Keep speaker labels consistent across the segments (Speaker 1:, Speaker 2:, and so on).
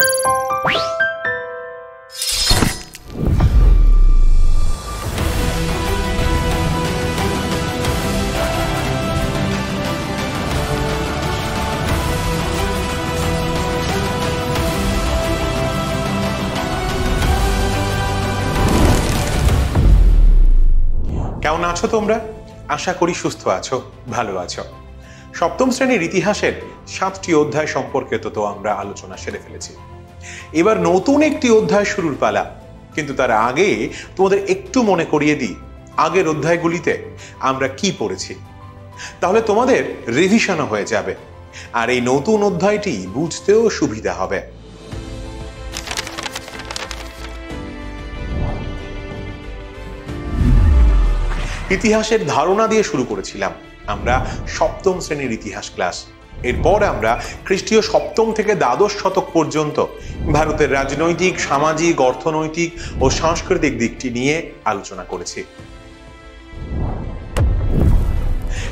Speaker 1: কেমন আছো তোমরা? আশা করি সুস্থ আছো, ভালো আছো। সপ্তম শ্রেণীর ইতিহাসের 7টি অধ্যায় সম্পর্কে তো আমরা আলোচনা সেরে ফেলেছি। এবার নতুন একটি অধ্যায় শুরুর পালা। কিন্তু তার আগে তোমাদের একটু মনে করিয়ে দিই আগের অধ্যায়গুলিতে আমরা কি পড়েছি, তাহলে তোমাদের রিভিশনও হয়ে যাবে আর এই নতুন অধ্যায়টি বুঝতেও সুবিধা হবে। ইতিহাসের ধারণা দিয়ে শুরু করেছিলাম আমরা সপ্তম শ্রেণীর ইতিহাস ক্লাস। এরপর আমরা খ্রিস্টীয় সপ্তম থেকে দ্বাদশ শতক পর্যন্ত ভারতের রাজনৈতিক, সামাজিক, অর্থনৈতিক ও সাংস্কৃতিক দিকটি নিয়ে আলোচনা করেছি।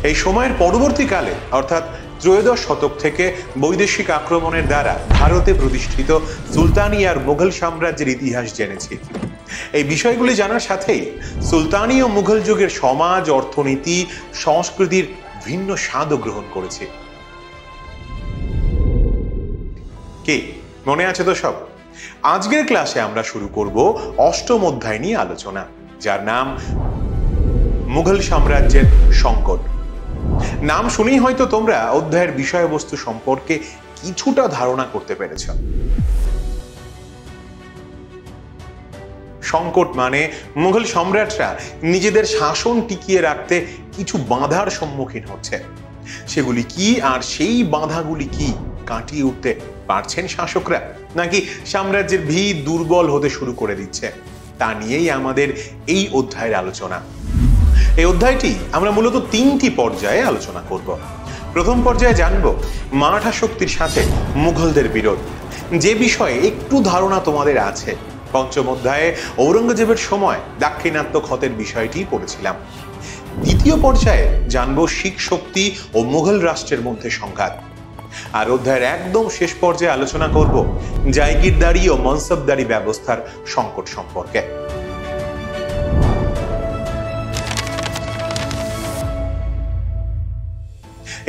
Speaker 1: এই সময়ের পরবর্তীকালে অর্থাৎ ত্রয়োদশ শতক থেকে বৈদেশিক আক্রমণের দ্বারা ভারতে প্রতিষ্ঠিত সুলতানি আর মুঘল সাম্রাজ্যের ইতিহাস জেনেছি। এই বিষয়গুলি জানার সাথেই সুলতানি ও মুঘল যুগের সমাজ, অর্থনীতি, সংস্কৃতির ভিন্ন স্বাদও গ্রহণ করেছে। কি মনে আছে তো সব? আজকের ক্লাসে আমরা শুরু করব অষ্টম অধ্যায় নিয়ে আলোচনা, যার নাম মুঘল সাম্রাজ্যের সংকট। নাম শুনেই হয়তো তোমরা অধ্যায়ের বিষয়বস্তু সম্পর্কে কিছুটা ধারণা করতে পেরেছ। সংকট মানে মুঘল সম্রাটরা নিজেদের শাসন টিকিয়ে রাখতে কিছু বাধার সম্মুখীন হচ্ছে। সেগুলি কি আর সেই বাধাগুলি কি কাটিয়ে উঠতে পারছেন শাসকরা, নাকি সাম্রাজ্যের ভিত দুর্বল হতে শুরু করে দিচ্ছে, তা নিয়েই আমাদের এই অধ্যায়ের আলোচনা। এই অধ্যায়টি আমরা মূলত 3টি পর্যায়ে আলোচনা করব। প্রথম পর্যায়ে জানব মারাঠা শক্তির সাথে মুঘলদের বিরোধ, যে বিষয়ে একটু ধারণা তোমাদের আছে। পঞ্চম অধ্যায়ে ঔরঙ্গজেবের সময় দাক্ষিণাত্য ক্ষতের বিষয়টি পড়েছিলাম। দ্বিতীয় পর্যায়ে জানব শিখ শক্তি ও মুঘল রাষ্ট্রের মধ্যে সংঘাত। আর অধ্যায়ের একদম শেষ পর্যায়ে আলোচনা করব জায়গিরদারি ও মনসবদারি ব্যবস্থার সংকট সম্পর্কে।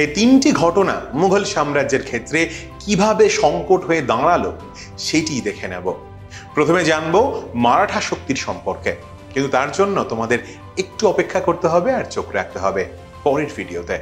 Speaker 1: এই 3টি ঘটনা মুঘল সাম্রাজ্যের ক্ষেত্রে কিভাবে সংকট হয়ে দাঁড়ালো সেটি দেখে নেব। প্রথমে জানবো মারাঠা শক্তির সম্পর্কে, কিন্তু তার জন্য তোমাদের একটু অপেক্ষা করতে হবে আর চোখ রাখতে হবে পরের ভিডিওতে।